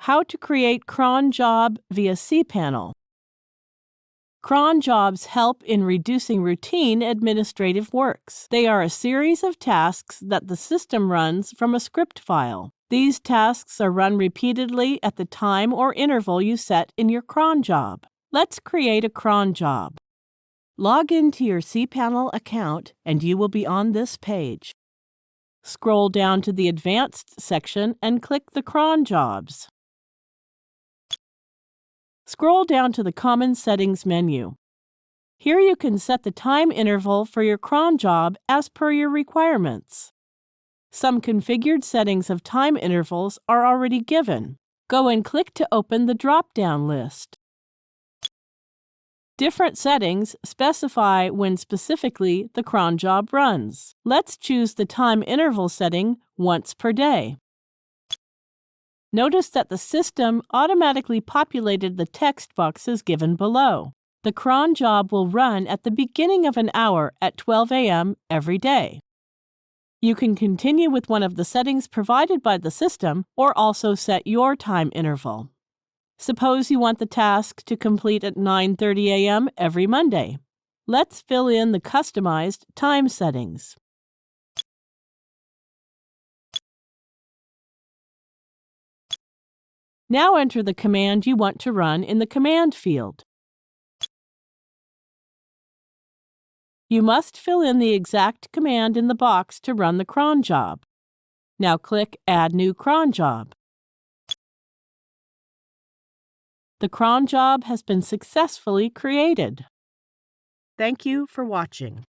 How to create cron job via cPanel. Cron jobs help in reducing routine administrative works. They are a series of tasks that the system runs from a script file. These tasks are run repeatedly at the time or interval you set in your cron job. Let's create a cron job. Log into your cPanel account and you will be on this page. Scroll down to the Advanced section and click the Cron Jobs. Scroll down to the Common Settings menu. Here you can set the time interval for your cron job as per your requirements. Some configured settings of time intervals are already given. Go and click to open the drop-down list. Different settings specify when specifically the cron job runs. Let's choose the time interval setting once per day. Notice that the system automatically populated the text boxes given below. The cron job will run at the beginning of an hour at 12 a.m. every day. You can continue with one of the settings provided by the system or also set your time interval. Suppose you want the task to complete at 9:30 a.m. every Monday. Let's fill in the customized time settings. Now enter the command you want to run in the command field. You must fill in the exact command in the box to run the cron job. Now click Add New Cron Job. The cron job has been successfully created. Thank you for watching.